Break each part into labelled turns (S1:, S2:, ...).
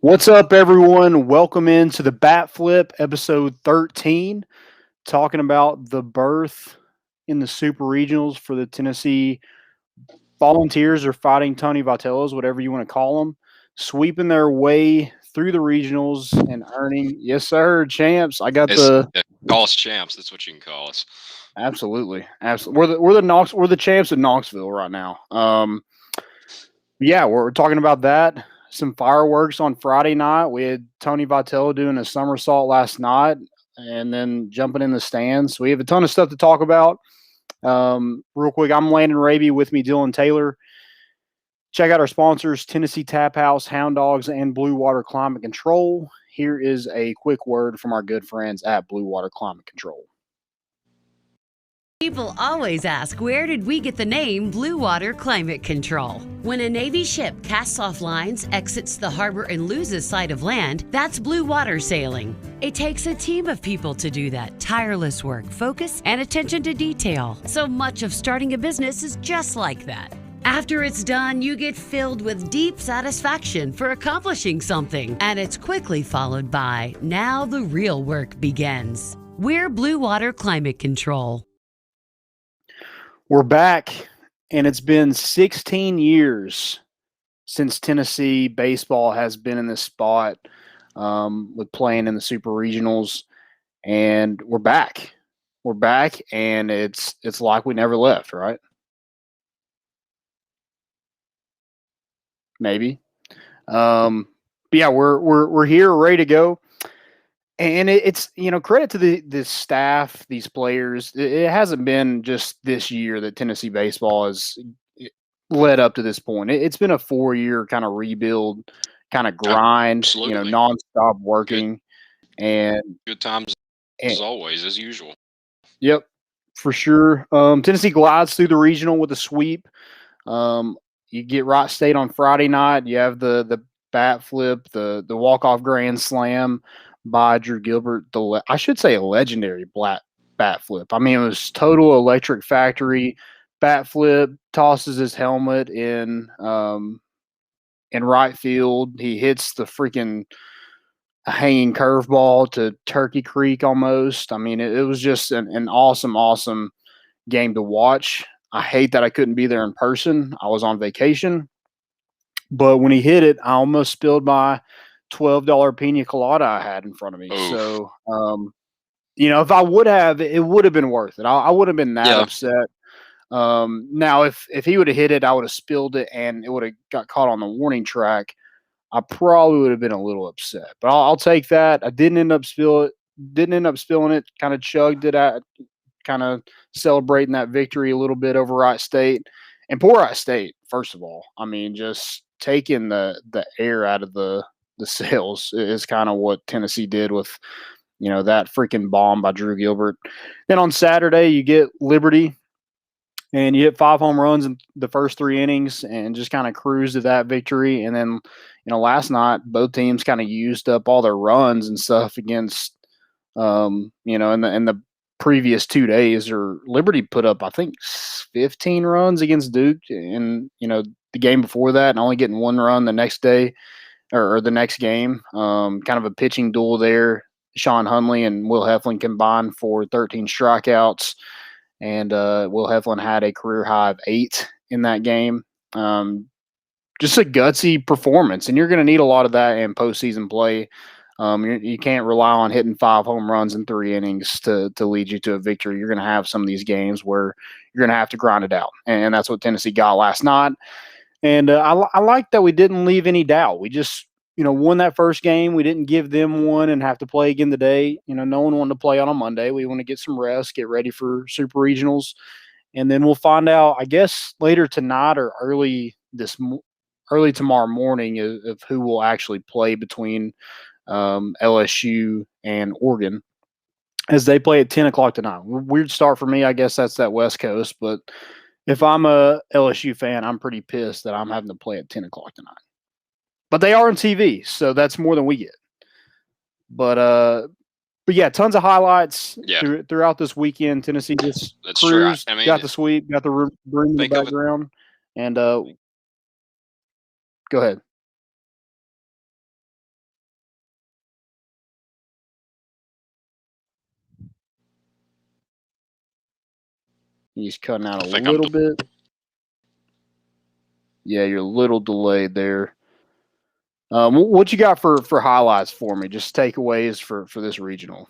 S1: What's up, everyone? Welcome into the Bat Flip, episode 13, talking about the berth in the Super Regionals for the Tennessee Volunteers or Fighting Tony Vitellos, whatever you want to call them, sweeping their way through the regionals and earning, yes, sir, champs. I got the
S2: Call us champs. That's what you can call us.
S1: absolutely. We're the champs of Knoxville right now. Yeah, we're talking about that. Some fireworks on Friday night. We had Tony Vitello doing a somersault last night and then jumping in the stands. We have a ton of stuff to talk about. Real quick, I'm Landon Raby, with me, Dylan Taylor. Check out our sponsors, Tennessee Tap House, Hound Dogs, and Blue Water Climate Control. Here is a quick word from our good friends at Blue Water Climate Control.
S3: People always ask, where did we get the name Blue Water Climate Control? When a Navy ship casts off lines, exits the harbor, and loses sight of land, that's blue water sailing. It takes a team of people to do that. Tireless work, focus, and attention to detail. So much of starting a business is just like that. After it's done, you get filled with deep satisfaction for accomplishing something. And it's quickly followed by, now the real work begins. We're Blue Water Climate Control.
S1: We're back, and it's been 16 years since Tennessee baseball has been in this spot with playing in the Super Regionals, and we're back. We're back, and it's like we never left, right? Maybe. But yeah, we're here, ready to go. And it's credit to the staff, these players. It hasn't been just this year that Tennessee baseball has led up to this point. It's been a 4-year kind of rebuild, kind of grind,
S2: Absolutely.
S1: nonstop working, and
S2: good times as always, as usual.
S1: Yep, for sure. Tennessee glides through the regional with a sweep. You get Wright State on Friday night. You have the bat flip, the walk-off grand slam by Drew Gilbert. I should say a legendary bat flip. I mean, it was total electric factory. Bat flip, tosses his helmet in right field. He hits the freaking hanging curveball to Turkey Creek almost. I mean, it was just an awesome game to watch. I hate that I couldn't be there in person. I was on vacation. But when he hit it, I almost spilled my $12 pina colada I had in front of me.
S2: Oof.
S1: So, if I would have, it would have been worth it. I would have been that upset. Now, if he would have hit it, I would have spilled it, and it would have got caught on the warning track. I probably would have been a little upset. But I'll take that. I didn't end up spilling it. Kind of chugged it out, kind of celebrating that victory a little bit over Wright State. And poor Wright State, first of all. I mean, just taking the air out of the sails is kind of what Tennessee did with, that freaking bomb by Drew Gilbert. Then on Saturday, you get Liberty, and you hit 5 home runs in the first 3 innings and just kind of cruised to that victory. And then, last night, both teams kind of used up all their runs and stuff against, in the previous 2 days. Or Liberty put up, I think, 15 runs against Duke in, the game before that, and only getting 1 run the next day or the next game. Kind of a pitching duel there. Sean Hunley and Will Heflin combined for 13 strikeouts, and Will Heflin had a career high of 8 in that game. Just a gutsy performance, and you're going to need a lot of that in postseason play. You can't rely on hitting 5 home runs in 3 innings to lead you to a victory. You're going to have some of these games where you're going to have to grind it out, and that's what Tennessee got last night. And I like that we didn't leave any doubt. We just, won that first game. We didn't give them one and have to play again today. No one wanted to play on a Monday. We want to get some rest, get ready for Super Regionals, and then we'll find out, I guess, later tonight or early tomorrow morning of who will actually play between LSU and Oregon, as they play at 10 o'clock tonight. Weird start for me. I guess that's that West Coast, but if I'm a LSU fan, I'm pretty pissed that I'm having to play at 10 o'clock tonight. But they are on TV, so that's more than we get. But yeah, tons of highlights throughout this weekend. Tennessee just cruised, got the sweep, got the room in the background, and go ahead. He's cutting out a little bit. Yeah, you're a little delayed there. What you got for highlights for me? Just takeaways for this regional.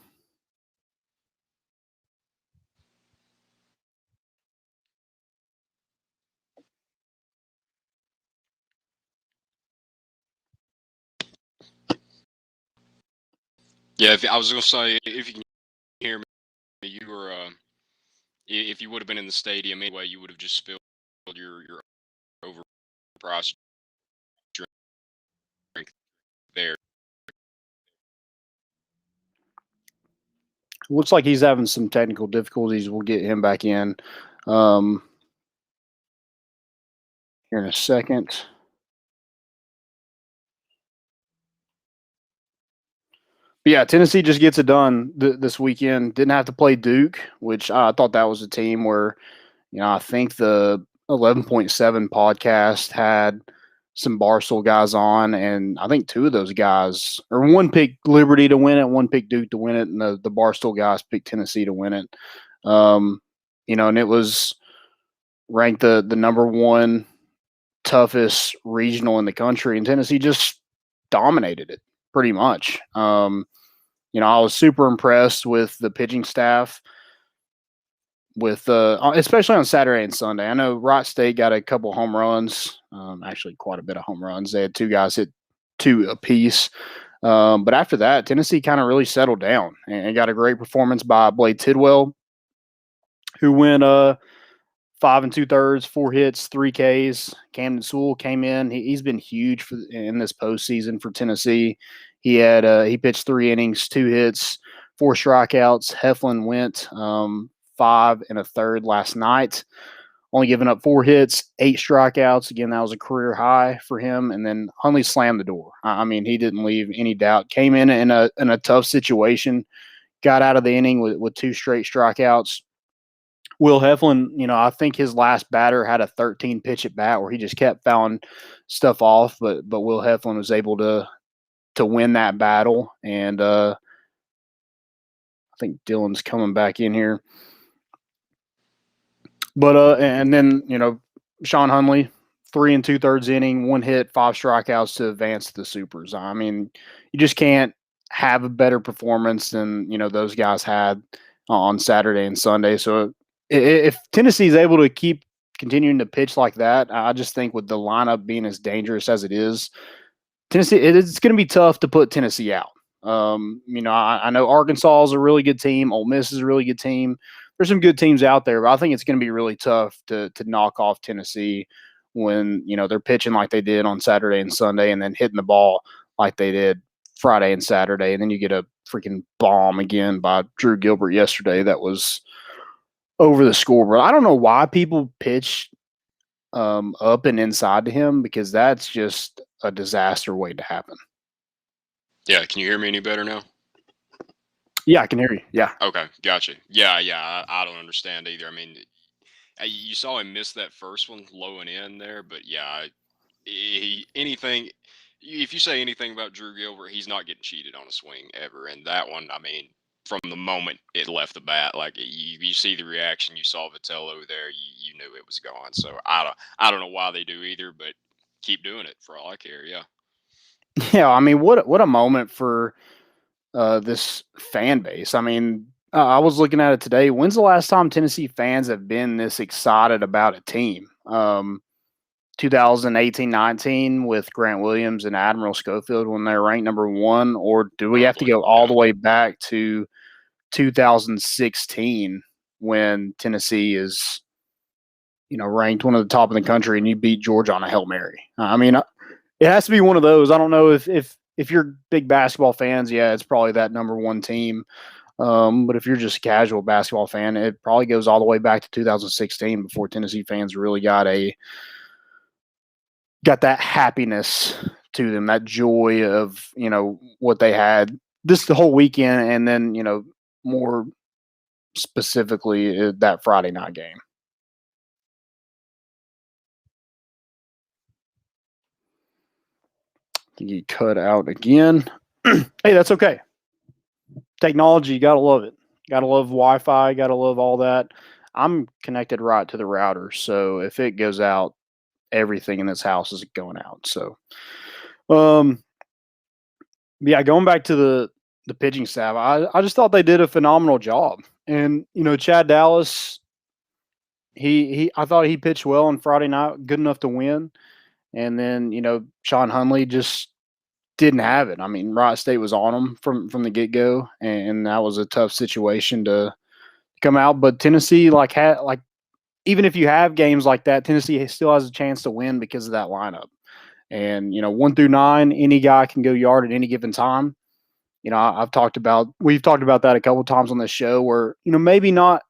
S2: Yeah, I was going to say, if you can hear me, you were, if you would have been in the stadium anyway, you would have just spilled your overpriced drink there.
S1: Looks like he's having some technical difficulties. We'll get him back in here in a second. But yeah, Tennessee just gets it done this weekend. Didn't have to play Duke, which I thought that was a team where, I think the 11.7 podcast had some Barstool guys on, and I think two of those guys, or one picked Liberty to win it, one picked Duke to win it, and the Barstool guys picked Tennessee to win it. And it was ranked the number one toughest regional in the country, and Tennessee just dominated it pretty much. I was super impressed with the pitching staff, with especially on Saturday and Sunday. I know Wright State got a couple home runs, actually quite a bit of home runs. They had two guys hit 2 apiece. But after that, Tennessee kind of really settled down and got a great performance by Blade Tidwell, who went 5 2/3, 4 hits, 3 Ks. Camden Sewell came in. He's been huge in this postseason for Tennessee. He pitched 3 innings, 2 hits, 4 strikeouts. Heflin went 5 1/3 last night, only giving up 4 hits, 8 strikeouts. Again, that was a career high for him. And then Hundley slammed the door. I mean, he didn't leave any doubt. Came in a tough situation, got out of the inning with 2 straight strikeouts. Will Heflin, I think his last batter had a 13 pitch at bat where he just kept fouling stuff off, but Will Heflin was able to win that battle. And I think Dillon's coming back in here. But and then Sean Hundley, 3 2/3 inning, 1 hit, 5 strikeouts to advance to the Supers. I mean, you just can't have a better performance than those guys had on Saturday and Sunday. So if Tennessee is able to keep continuing to pitch like that, I just think with the lineup being as dangerous as it is, Tennessee, it's going to be tough to put Tennessee out. I know Arkansas is a really good team. Ole Miss is a really good team. There's some good teams out there, but I think it's going to be really tough to knock off Tennessee when they're pitching like they did on Saturday and Sunday, and then hitting the ball like they did Friday and Saturday, and then you get a freaking bomb again by Drew Gilbert yesterday that was over the scoreboard. I don't know why people pitch up and inside to him, because that's just a disaster waiting to happen.
S2: Yeah, can you hear me any better now?
S1: Yeah, I can hear you. Yeah.
S2: Okay, gotcha. Yeah, I don't understand either. I mean, you saw him miss that first one low and in there, but yeah, if you say anything about Drew Gilbert, he's not getting cheated on a swing ever. And that one, I mean, from the moment it left the bat, like you see the reaction, you saw Vitello there, you knew it was gone. So I don't know why they do either, but keep doing it for all I care. Yeah.
S1: Yeah, I mean, what a moment for this fan base. I mean, I was looking at it today. When's the last time Tennessee fans have been this excited about a team? 2018-19 with Grant Williams and Admiral Schofield when they're ranked number 1, or do we have to go all the way back to 2016 when Tennessee is, ranked one of the top in the country and you beat Georgia on a Hail Mary? I mean, it has to be one of those. I don't know if you're big basketball fans, yeah, it's probably that number 1 team. But if you're just a casual basketball fan, it probably goes all the way back to 2016 before Tennessee fans really got that happiness to them, that joy of, what they had this the whole weekend, and then, more specifically that Friday night game. You cut out again. Hey, that's okay. Technology, you gotta love it. Gotta love Wi-Fi. Gotta love all that. I'm connected right to the router, so if it goes out, everything in this house is going out. So, yeah, going back to the pitching staff, I just thought they did a phenomenal job. And Chad Dallas, I thought he pitched well on Friday night, good enough to win. And then Sean Hunley just didn't have it. I mean, Wright State was on him from the get go, and that was a tough situation to come out. But Tennessee, even if you have games like that, Tennessee still has a chance to win because of that lineup. And 1 through 9, any guy can go yard at any given time. We've talked about that a couple of times on this show where maybe not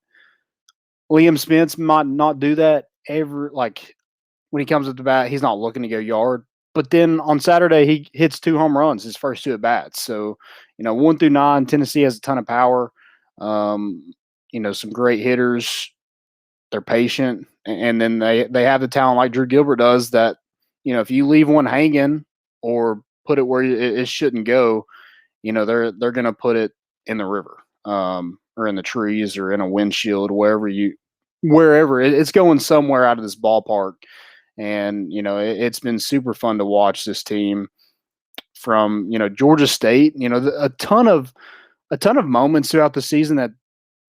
S1: Liam Spence might not do that ever. Like when he comes up to bat, he's not looking to go yard. But then on Saturday, he hits 2 home runs, his first 2 at bats. So 1 through 9, Tennessee has a ton of power. Some great hitters. They're patient, and then they have the talent like Drew Gilbert does. That if you leave one hanging or put it where it shouldn't go, they're going to put it in the river, or in the trees, or in a windshield, wherever it's going somewhere out of this ballpark. And it's been super fun to watch this team from Georgia State. A ton of moments throughout the season that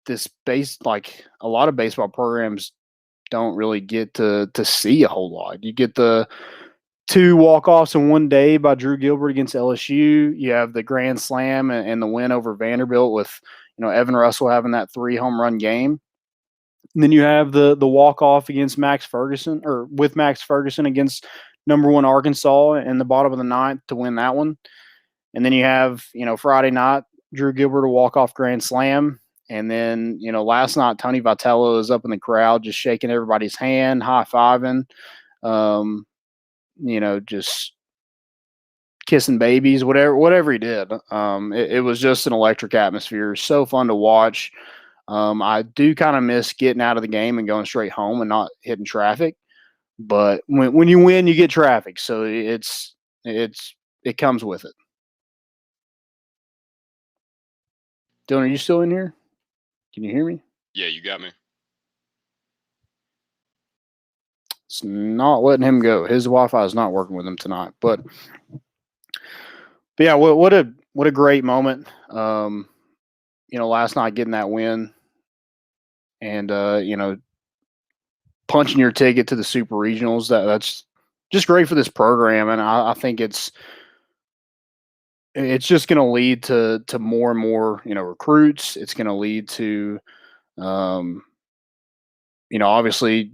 S1: a lot of baseball programs don't really get to see a whole lot. You get the 2 walk-offs in one day by Drew Gilbert against LSU. You have the grand slam and the win over Vanderbilt with Evan Russell having that 3 home run game. And then you have the walk-off against Max Ferguson, or with Max Ferguson against number 1 Arkansas in the bottom of the 9th to win that one. And then you have Friday night, Drew Gilbert a walk-off grand slam. And then, last night, Tony Vitello is up in the crowd just shaking everybody's hand, high-fiving, just kissing babies, whatever he did. It was just an electric atmosphere. So fun to watch. I do kind of miss getting out of the game and going straight home and not hitting traffic. But when you win, you get traffic. So it comes with it. Dylan, are you still in here? Can you hear me?
S2: Yeah, you got me.
S1: It's not letting him go. His Wi-Fi is not working with him tonight. But yeah, what a great moment. Last night getting that win, and punching your ticket to the Super Regionals. That's just great for this program, and I think it's just going to lead to more and more recruits. It's going to lead to obviously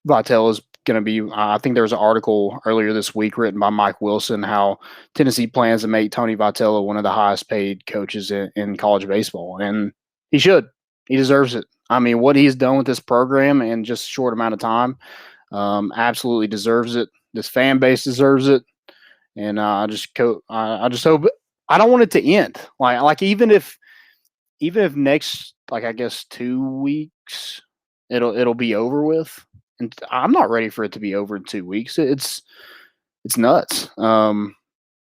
S1: Vitale is going to be, I think there was an article earlier this week written by Mike Wilson how Tennessee plans to make Tony Vitello one of the highest paid coaches in college baseball. And he should. He deserves it. I mean, what he's done with this program in just a short amount of time, absolutely deserves it. This fan base deserves it. And I just hope, I don't want it to end. Like even if next, I guess 2 weeks, it'll be over with. And I'm not ready for it to be over in 2 weeks. It's nuts. I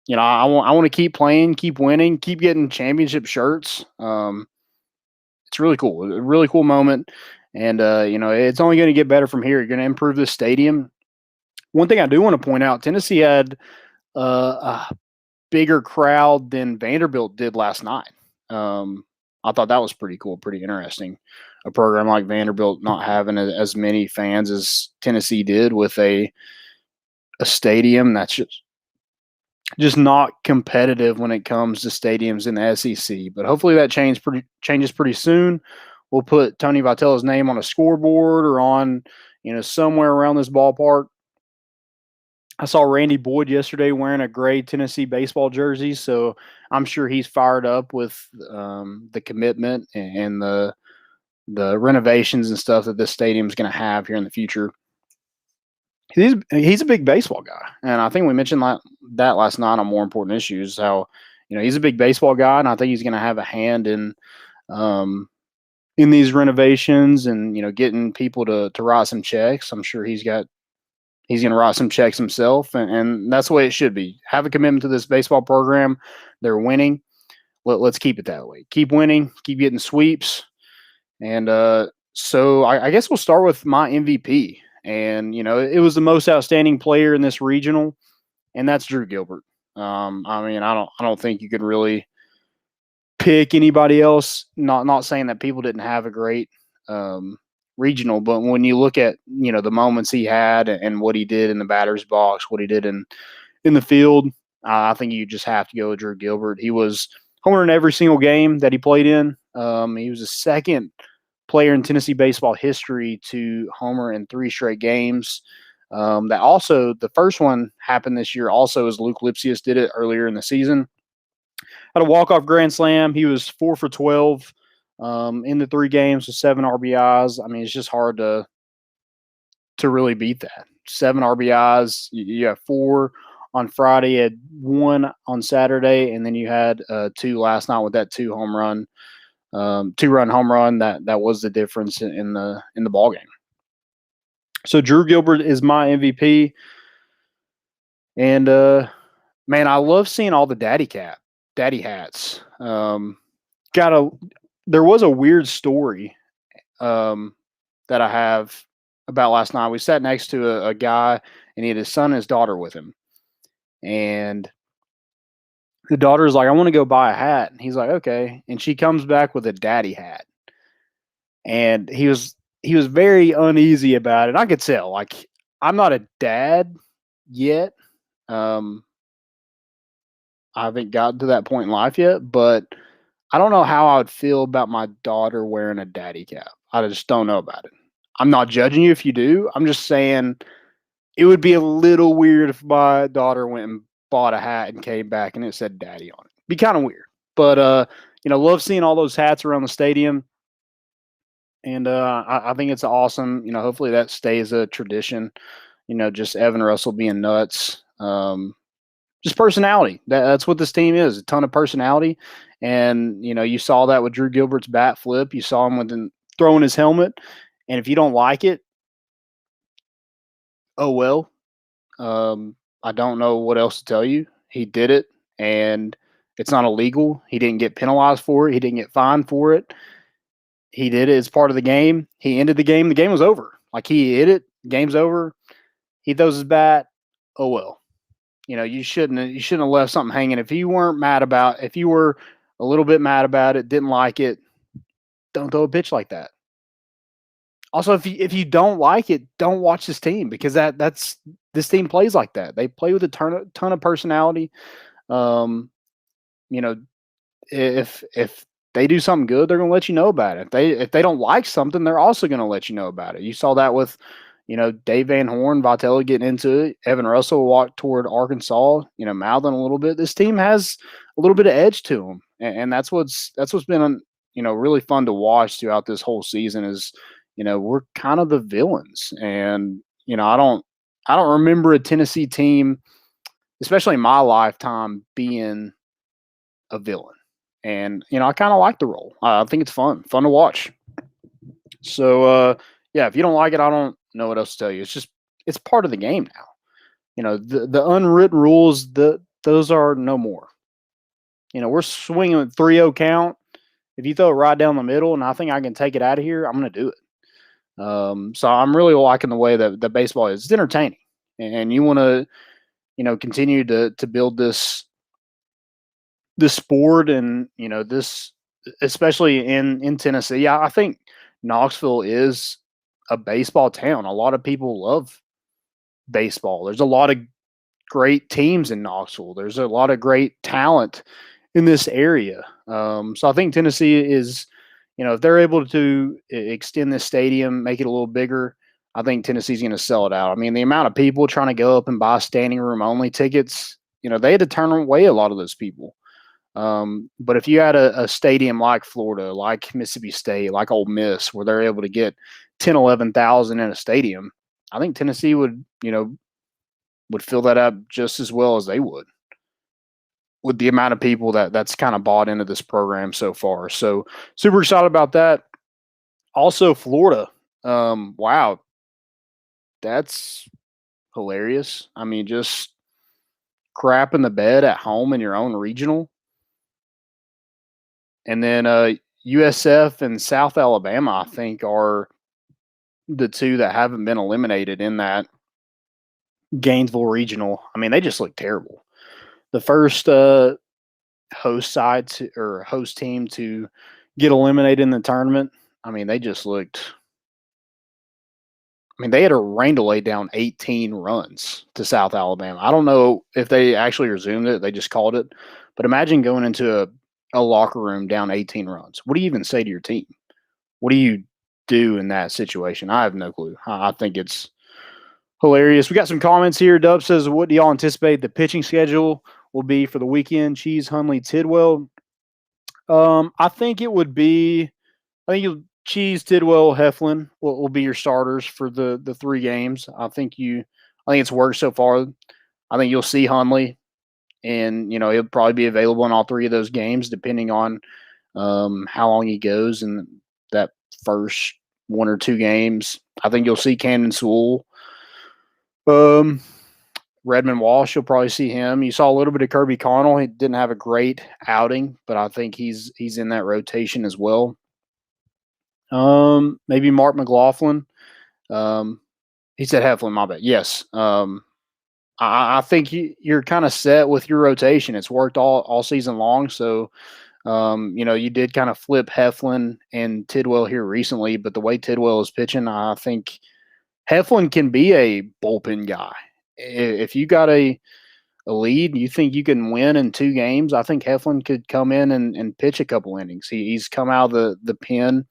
S1: want to keep playing, keep winning, keep getting championship shirts. It's really cool. A really cool moment. And, it's only going to get better from here. You're going to improve the stadium. One thing I do want to point out, Tennessee had a bigger crowd than Vanderbilt did last night. I thought that was pretty cool, pretty interesting. A program like Vanderbilt not having as many fans as Tennessee did with a stadium that's just not competitive when it comes to stadiums in the SEC. But hopefully that changes pretty soon. We'll put Tony Vitello's name on a scoreboard or on somewhere around this ballpark. I saw Randy Boyd yesterday wearing a gray Tennessee baseball jersey, so I'm sure he's fired up with the commitment and the renovations and stuff that this stadium is going to have here in the future. He's a big baseball guy, and I think we mentioned that last night on More Important Issues. How he's a big baseball guy, and I think he's going to have a hand in these renovations and getting people to write some checks. I'm sure he's going to write some checks himself, and that's the way it should be. Have a commitment to this baseball program. They're winning. Let's keep it that way. Keep winning. Keep getting sweeps. And So I guess we'll start with my MVP. And, it was the most outstanding player in this regional, and that's Drew Gilbert. I mean, I don't think you could really pick anybody else. Not saying that people didn't have a great regional, but when you look at the moments he had and what he did in the batter's box, what he did in the field, I think you just have to go with Drew Gilbert. He was homer in every single game that he played in. He was the second player in Tennessee baseball history to homer in 3 straight games. That also, the first one happened this year also as Luke Lipsius did it earlier in the season. Had a walk-off grand slam. He was 4 for 12 in the 3 games with 7 RBIs. I mean, it's just hard to really beat that. 7 RBIs. You have 4 on Friday, you had 1 on Saturday, and then you had 2 last night with that 2-run home run. That was the difference in the ball game. So Drew Gilbert is my MVP, and man, I love seeing all the daddy hats. There was a weird story that I have about last night. We sat next to a guy, and he had his son and his daughter with him, and the daughter's like, "I want to go buy a hat," and he's like, "Okay," and she comes back with a daddy hat, and he was very uneasy about it. I could tell, like, I'm not a dad yet. I haven't gotten to that point in life yet, but I don't know how I would feel about my daughter wearing a daddy cap. I just don't know about it. I'm not judging you if you do. I'm just saying it would be a little weird if my daughter went and bought a hat and came back and it said daddy on it. Be kind of weird. But love seeing all those hats around the stadium. And I think it's awesome. Hopefully that stays a tradition. Just Evan Russell being nuts. Just personality. That's what this team is, a ton of personality. And, you saw that with Drew Gilbert's bat flip. You saw him with throwing his helmet. And if you don't like it, oh, well. I don't know what else to tell you. He did it, and it's not illegal. He didn't get penalized for it. He didn't get fined for it. He did it as part of the game. He ended the game. The game was over. Like, he hit it. Game's over. He throws his bat. Oh, well. You shouldn't have left something hanging. If you were a little bit mad about it, didn't like it, don't throw a pitch like that. Also, if you don't like it, don't watch this team, because this team plays like that. They play with a ton of personality. If they do something good, they're going to let you know about it. If they don't like something, they're also going to let you know about it. You saw that with Dave Van Horn, Vitello getting into it. Evan Russell walked toward Arkansas, mouthing a little bit. This team has a little bit of edge to them, and that's what's been really fun to watch throughout this whole season. Is we're kind of the villains, and I don't remember a Tennessee team, especially in my lifetime, being a villain. And I kind of like the role. I think it's fun to watch. So yeah, if you don't like it, I don't know what else to tell you. It's part of the game now. The unwritten rules, those are no more. We're swinging with 3-0 count. If you throw it right down the middle and I think I can take it out of here, I'm going to do it. So I'm really liking the way that the baseball is. It's entertaining, and you want to, continue to build this sport, and this, especially in Tennessee. Yeah, I think Knoxville is a baseball town. A lot of people love baseball. There's a lot of great teams in Knoxville. There's a lot of great talent in this area. So I think Tennessee is, if they're able to extend this stadium, make it a little bigger, I think Tennessee's going to sell it out. I mean, the amount of people trying to go up and buy standing room only tickets, they had to turn away a lot of those people. But if you had a stadium like Florida, like Mississippi State, like Ole Miss, where they're able to get 10, 11,000 in a stadium, I think Tennessee would fill that up just as well as they would, with the amount of people that's kind of bought into this program so far. So super excited about that. Also, Florida. Wow. That's hilarious. I mean, just crap in the bed at home in your own regional. And then USF and South Alabama, I think, are the two that haven't been eliminated in that Gainesville regional, I mean, they just look terrible. The first host team to get eliminated in the tournament, I mean, they just looked. I mean, they had a rain delay down 18 runs to South Alabama. I don't know if they actually resumed it; they just called it. But imagine going into a locker room down 18 runs. What do you even say to your team? What do you do in that situation? I have no clue. I think it's hilarious. We got some comments here. Dub says, what do y'all anticipate the pitching schedule will be for the weekend? Cheese, Hundley, Tidwell. I think it would be Cheese, Tidwell, Heflin will be your starters for the 3 games. I think it's worked so far. I think you'll see Hundley, and he'll probably be available in all 3 of those games, depending on how long he goes in that first 1 or 2 games. I think you'll see Camden Sewell. Redmond Walsh, you'll probably see him. You saw a little bit of Kirby Connell. He didn't have a great outing, but I think he's in that rotation as well. Maybe Mark McLaughlin. He said Heflin, my bad. Yes. I think you're kind of set with your rotation. It's worked all season long. So, you did kind of flip Heflin and Tidwell here recently, but the way Tidwell is pitching, I think Heflin can be a bullpen guy. If you got a lead, you think you can win in 2 games, I think Heflin could come in and pitch a couple innings. He's come out of the pen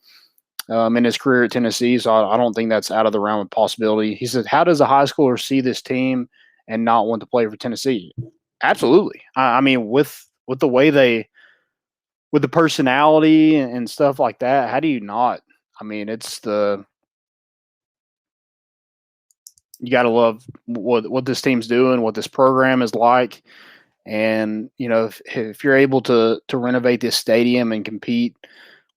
S1: in his career at Tennessee, so I don't think that's out of the realm of possibility. He said, how does a high schooler see this team and not want to play for Tennessee? Absolutely. I mean, with the way with the personality and stuff like that, how do you not? I mean, you got to love what this team's doing, what this program is like. And, if you're able to renovate this stadium and compete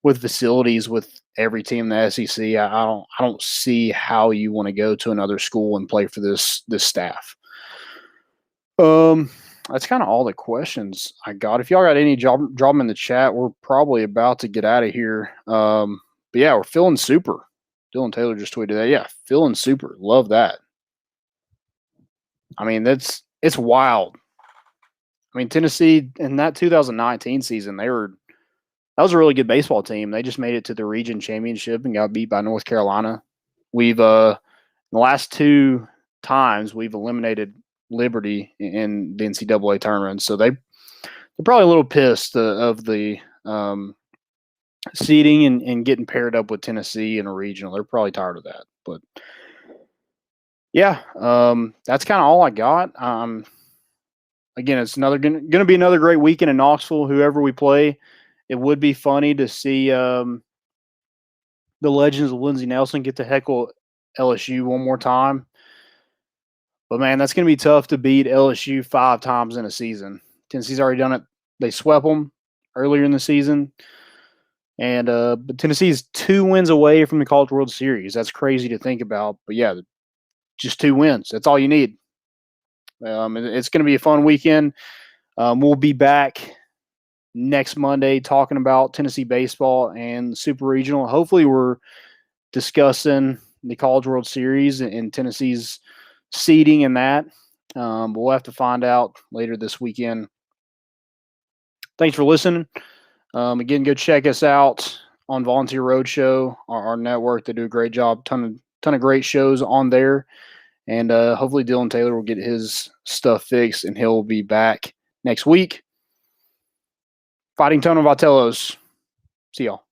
S1: with facilities with every team in the SEC, I don't see how you want to go to another school and play for this staff. That's kind of all the questions I got. If y'all got any, drop them in the chat. We're probably about to get out of here. But yeah, we're feeling super. Dylan Taylor just tweeted that. Yeah, feeling super. Love that. I mean, it's wild. I mean, Tennessee in that 2019 season, that was a really good baseball team. They just made it to the region championship and got beat by North Carolina. We've the last 2 times we've eliminated Liberty in the NCAA tournament, so they're probably a little pissed of the seeding and getting paired up with Tennessee in a regional. They're probably tired of that, but yeah, that's kind of all I got. Again, it's going to be another great weekend in Knoxville. Whoever we play, it would be funny to see the legends of Lindsey Nelson get to heckle LSU one more time. But, man, that's going to be tough to beat LSU 5 times in a season. Tennessee's already done it. They swept them earlier in the season. And but Tennessee's 2 wins away from the College World Series. That's crazy to think about. But, yeah, just 2 wins. That's all you need. It's going to be a fun weekend. We'll be back next Monday talking about Tennessee baseball and Super Regional. Hopefully we're discussing the College World Series and Tennessee's seeding in that. But we'll have to find out later this weekend. Thanks for listening. Again, go check us out on Volunteer Roadshow, our network. They do a great job. Ton of great shows on there. And hopefully Dylan Taylor will get his stuff fixed and he'll be back next week. Fighting Tony Vatellos. See y'all.